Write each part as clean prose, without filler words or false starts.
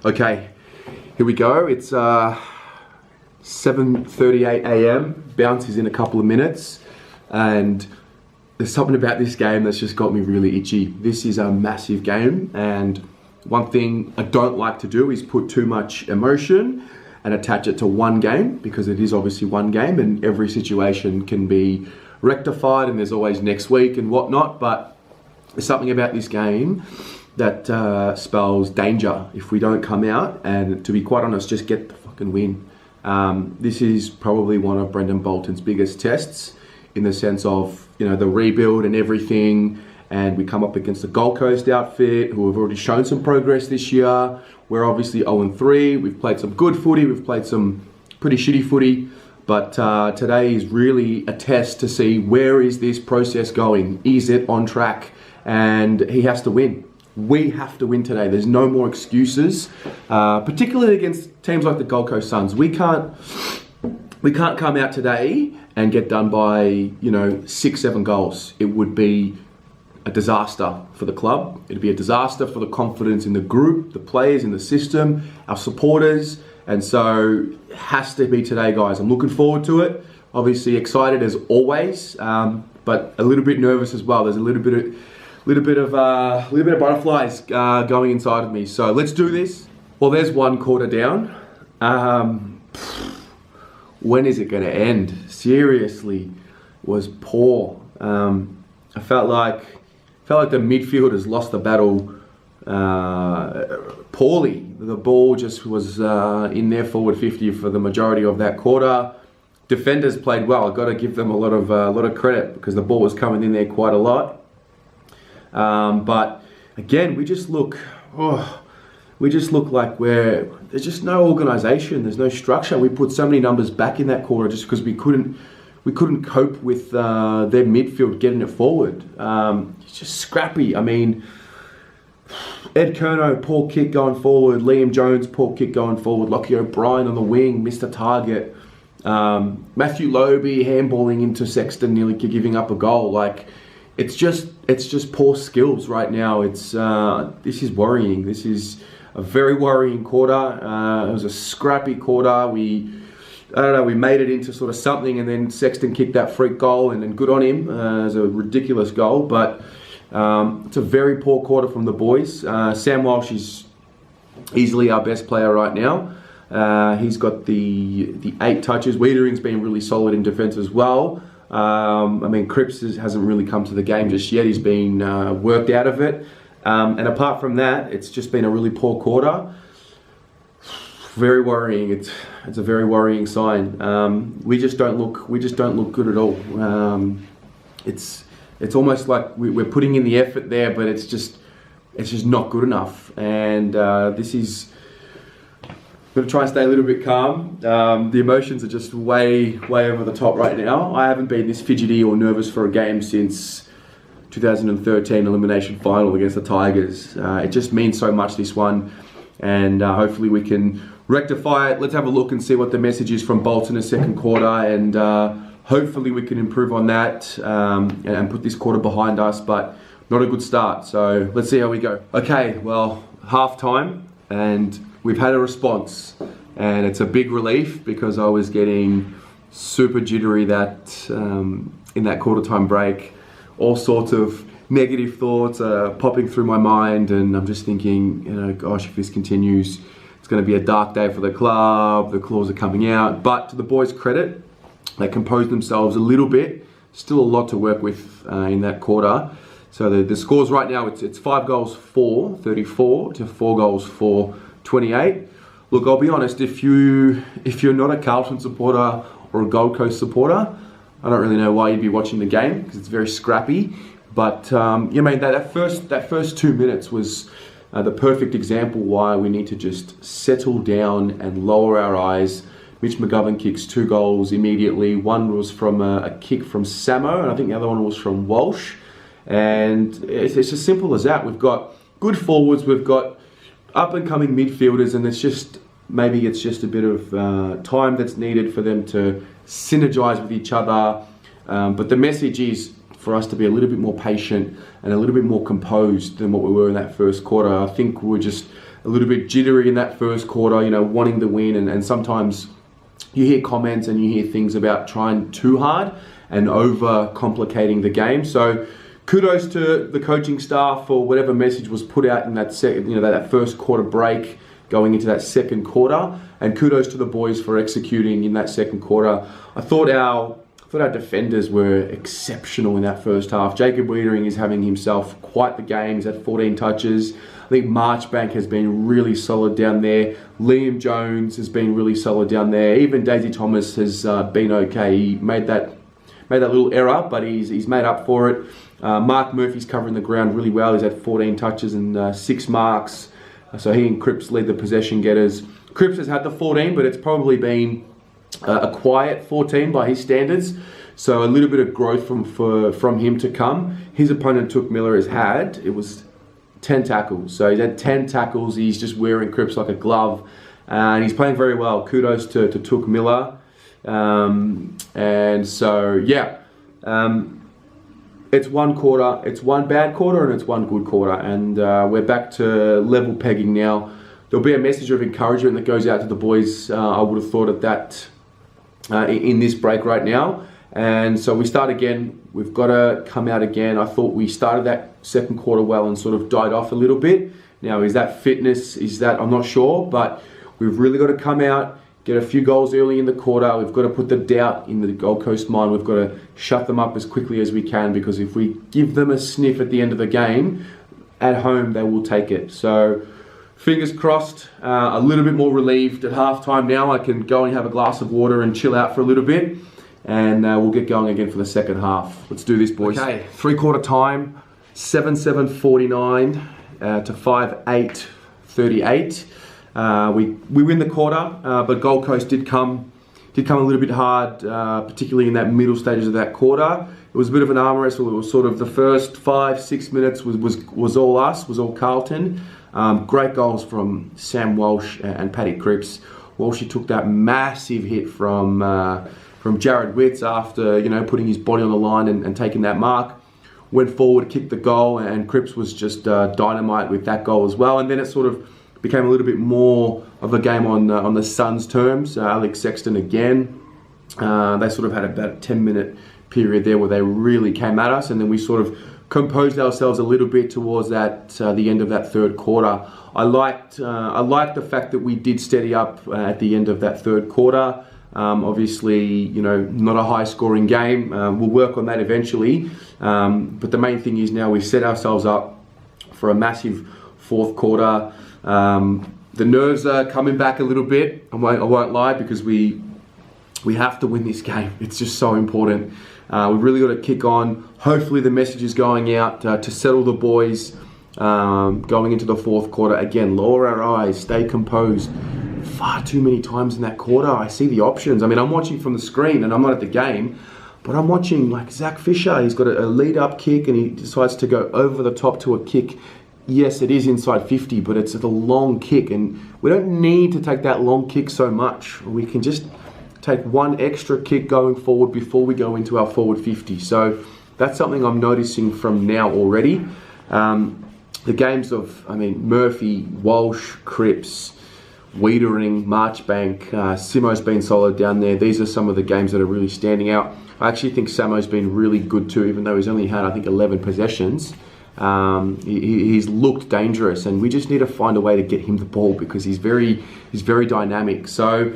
Okay, here we go. It's 7:38 a.m. Bounce is in a couple of minutes, and there's something about this game that's just got me really itchy. This is a massive game, and one thing I don't like to do is put too much emotion and attach it to one game, because it is obviously one game and every situation can be rectified and there's always next week and whatnot, but there's something about this game that spells danger if we don't come out and, to be quite honest, just get the fucking win. This is probably one of Brendan Bolton's biggest tests, in the sense of, you know, the rebuild and everything, and we come up against the Gold Coast outfit who have already shown some progress this year. We're obviously 0-3. We've played some good footy, we've played some pretty shitty footy, but today is really a test to see where is this process going. Is it on track? And he has to win. We have to win today. There's no more excuses, particularly against teams like the Gold Coast Suns. We can't come out today and get done by, you know, 6-7 goals. It would be a disaster for the club. It'd be a disaster for the confidence in the group, the players, in the system, our supporters. And so it has to be today, guys. I'm looking forward to it. Obviously excited as always, but a little bit nervous as well. There's a little bit of butterflies going inside of me. So let's do this. Well, there's one quarter down. When is it going to end? Seriously, was poor. I felt like the midfielders lost the battle poorly. The ball just was in their forward 50 for the majority of that quarter. Defenders played well. I've got to give them a lot of credit, because the ball was coming in there quite a lot. But again, we just look like there's just no organisation. There's no structure. We put so many numbers back in that quarter just because we couldn't cope with their midfield getting it forward. It's just scrappy. I mean, Ed Kerno, poor kick going forward. Liam Jones, poor kick going forward. Lockie O'Brien on the wing, missed a target. Matthew Lobe handballing into Sexton, nearly giving up a goal. Like, it's just poor skills right now. This is worrying. This is a very worrying quarter. It was a scrappy quarter. We made it into sort of something, and then Sexton kicked that freak goal, and then good on him. It was a ridiculous goal, but it's a very poor quarter from the boys. Sam Walsh is easily our best player right now. He's got the 8 touches. Wiedering's been really solid in defence as well. I mean, Cripps hasn't really come to the game just yet. He's been worked out of it. And apart from that, it's just been a really poor quarter. Very worrying. It's a very worrying sign. We just don't look good at all. It's almost like we're putting in the effort there, but it's just not good enough. And this is, I'm going to try and stay a little bit calm. The emotions are just way over the top right now. I haven't been this fidgety or nervous for a game since 2013 elimination final against the Tigers. It just means so much, this one, and hopefully we can rectify it. Let's have a look and see what the message is from Bolton in the second quarter, and hopefully we can improve on that and put this quarter behind us, but not a good start. So let's see how we go. Okay, well, half time, and we've had a response, and it's a big relief, because I was getting super jittery that in that quarter time break. All sorts of negative thoughts are popping through my mind, and I'm just thinking, you know, gosh, if this continues, it's going to be a dark day for the club. The claws are coming out. But to the boys' credit, they composed themselves a little bit. Still a lot to work with in that quarter. So the scores right now, it's 5 goals for 34 to 4 goals for 28. Look, I'll be honest, if you're not a Carlton supporter or a Gold Coast supporter, I don't really know why you'd be watching the game, because it's very scrappy. But you mean that first 2 minutes was the perfect example why we need to just settle down and lower our eyes. Mitch McGovern kicks 2 goals immediately. One was from a kick from Samo, and I think the other one was from Walsh. And it's as simple as that. We've got good forwards, we've got up and coming midfielders, and maybe it's just a bit of time that's needed for them to synergize with each other. But the message is for us to be a little bit more patient and a little bit more composed than what we were in that first quarter. I think we were just a a little bit jittery in that first quarter, you know, wanting to win, and sometimes you hear comments and you hear things about trying too hard and over complicating the game. So kudos to the coaching staff for whatever message was put out in that that first quarter break going into that second quarter, and kudos to the boys for executing in that second quarter. I thought our defenders were exceptional in that first half. Jacob Wiedering is having himself quite the game. He's had 14 touches. I think Marchbank has been really solid down there. Liam Jones has been really solid down there. Even Daisy Thomas has been okay. He made that little error, but he's made up for it. Mark Murphy's covering the ground really well. He's had 14 touches and 6 marks. So he and Cripps lead the possession getters. Cripps has had the 14, but it's probably been a quiet 14 by his standards. So a little bit of growth from him to come. His opponent, Took Miller, it was 10 tackles. So he's had 10 tackles. He's just wearing Cripps like a glove. And he's playing very well. Kudos to Took Miller. And so, yeah. It's one quarter, it's one bad quarter, and it's one good quarter. And we're back to level pegging now. There'll be a message of encouragement that goes out to the boys. I would have thought of that in this break right now. And so we start again. We've got to come out again. I thought we started that second quarter well and sort of died off a little bit. Now, is that fitness? I'm not sure, but we've really got to come out, get a few goals early in the quarter. We've got to put the doubt in the Gold Coast mind. We've got to shut them up as quickly as we can, because if we give them a sniff at the end of the game, at home they will take it. So fingers crossed, a little bit more relieved at halftime now. I can go and have a glass of water and chill out for a little bit, and we'll get going again for the second half. Let's do this, boys. Okay, 3/4 time, 7-7-49 to 5-8-38. We win the quarter, but Gold Coast did come a little bit hard, particularly in that middle stages of that quarter. It was a bit of an arm wrestle. It was sort of the first 5-6 minutes was all us, was all Carlton. Great goals from Sam Walsh and Paddy Cripps. Walsh took that massive hit from Jared Witts after putting his body on the line and taking that mark. Went forward, kicked the goal, and Cripps was just dynamite with that goal as well. And then it sort of became a little bit more of a game on the Suns' terms. Alex Sexton again. They sort of had about a 10-minute period there where they really came at us, and then we sort of composed ourselves a little bit towards that the end of that third quarter. I liked the fact that we did steady up at the end of that third quarter. Obviously, not a high-scoring game. We'll work on that eventually. But the main thing is now we've set ourselves up for a massive fourth quarter. The nerves are coming back a little bit. I won't lie, because we have to win this game. It's just so important. We've really got to kick on. Hopefully the message is going out to settle the boys going into the fourth quarter. Again, lower our eyes, stay composed. Far too many times in that quarter, I see the options. I mean, I'm watching from the screen and I'm not at the game, but I'm watching like Zach Fisher. He's got a lead-up kick and he decides to go over the top to a kick. Yes, it is inside 50, but it's a long kick, and we don't need to take that long kick so much. We can just take one extra kick going forward before we go into our forward 50. So that's something I'm noticing from now already. The games of, Murphy, Walsh, Cripps, Wiedering, Marchbank, Simo's been solid down there. These are some of the games that are really standing out. I actually think Samo's been really good too, even though he's only had, 11 possessions. He's looked dangerous, and we just need to find a way to get him the ball, because he's very dynamic. So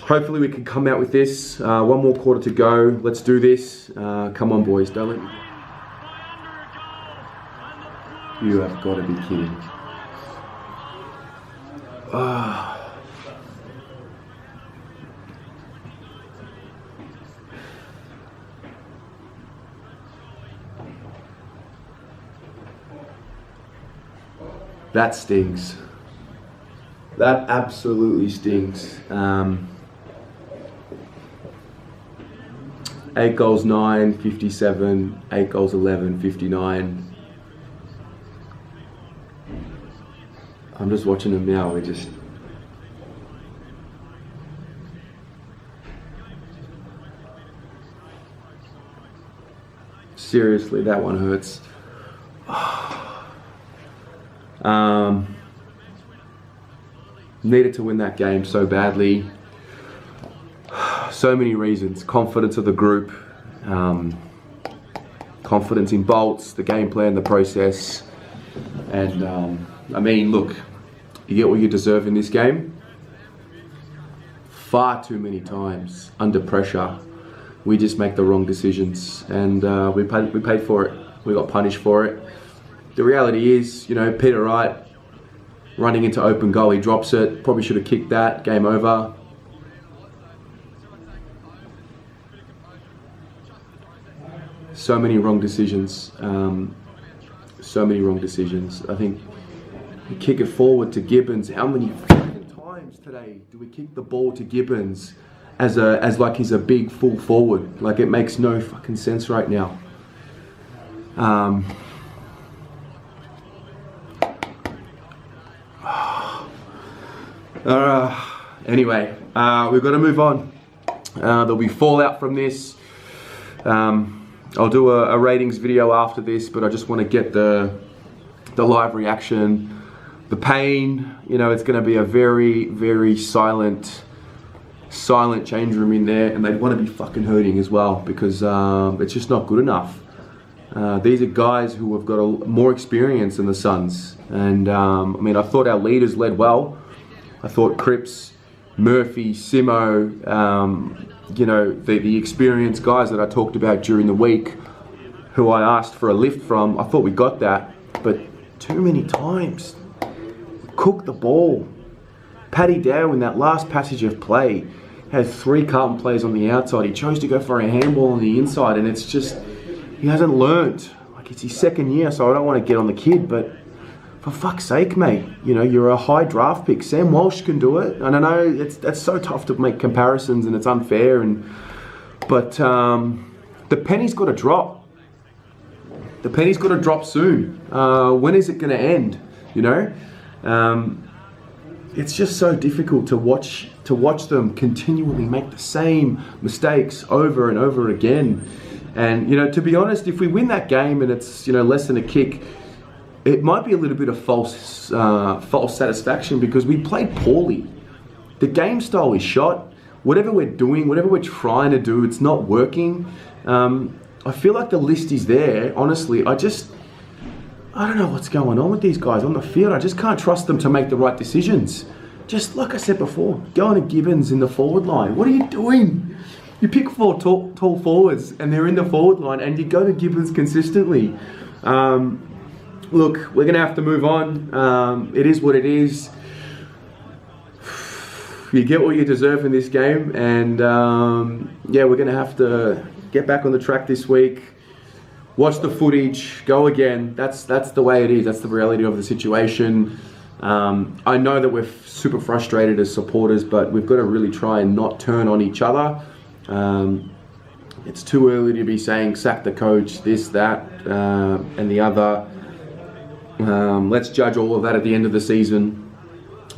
hopefully we can come out with this. One more quarter to go. Let's do this. Come on, boys. Don't let me... You have got to be kidding. That stings. That absolutely stings. 8 goals 9, 57, 8 goals 11, 59. I'm just watching them now. Seriously, that one hurts. Needed to win that game so badly. So many reasons. Confidence of the group, confidence in Bolts, the game plan, the process. And I mean, look, you get what you deserve in this game. Far too many times under pressure, we just make the wrong decisions, and we paid for it. We got punished for it. The reality is, you know, Peter Wright running into open goal, he drops it. Probably should have kicked that. Game over. So many wrong decisions. So many wrong decisions. I think we kick it forward to Gibbons. How many fucking times today do we kick the ball to Gibbons as like he's a big full forward? Like, it makes no fucking sense right now. Anyway, we've got to move on. There'll be fallout from this. I'll do a ratings video after this, but I just want to get the live reaction, the pain. You know, it's going to be a very, very silent change room in there, and they'd want to be fucking hurting as well, because it's just not good enough. These are guys who have got more experience than the Suns, and I mean, I thought our leaders led well. I thought Cripps, Murphy, Simo, you know, the experienced guys that I talked about during the week, who I asked for a lift from, I thought we got that, but too many times. Cook the ball. Paddy Dow in that last passage of play had 3 Carlton players on the outside. He chose to go for a handball on the inside, and it's just, he hasn't learnt. Like, it's his second year, so I don't want to get on the kid, but for fuck's sake, mate, you know, you're a high draft pick. Sam Walsh can do it. And I know that's so tough to make comparisons, and it's unfair, but the penny's got to drop. The penny's got to drop soon. When is it going to end? You know, it's just so difficult to watch them continually make the same mistakes over and over again. And, you know, to be honest, if we win that game and it's, you know, less than a kick, it might be a little bit of false satisfaction, because we played poorly. The game style is shot. Whatever we're doing, whatever we're trying to do, it's not working. I feel like the list is there. Honestly, I don't know what's going on with these guys on the field. I just can't trust them to make the right decisions. Just like I said before, going to Gibbons in the forward line. What are you doing? You pick 4 tall forwards and they're in the forward line, and you go to Gibbons consistently. Look, we're going to have to move on. It is what it is. You get what you deserve in this game, and yeah, we're going to have to get back on the track this week. Watch the footage, go again. That's the way it is. That's the reality of the situation. I know that we're super frustrated as supporters, but we've got to really try and not turn on each other. It's too early to be saying sack the coach, this, that, and the other. Let's judge all of that at the end of the season.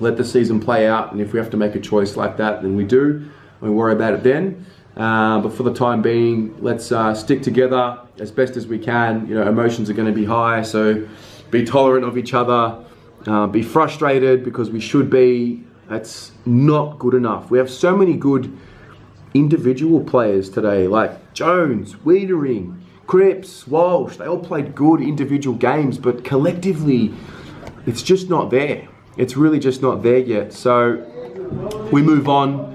Let the season play out, and if we have to make a choice like that, then we do. We worry about it then. But for the time being, let's stick together as best as we can. You know, emotions are going to be high, so be tolerant of each other. Be frustrated, because we should be. That's not good enough. We have so many good individual players today, like Jones, Wiedering, Cripps, Walsh. They all played good individual games, but collectively, it's just not there. It's really just not there yet. So we move on.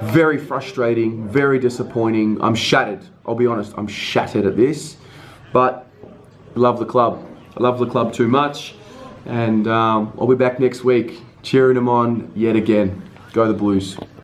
Very frustrating, very disappointing. I'm shattered. I'll be honest, I'm shattered at this. But I love the club. I love the club too much. And I'll be back next week cheering them on yet again. Go the Blues.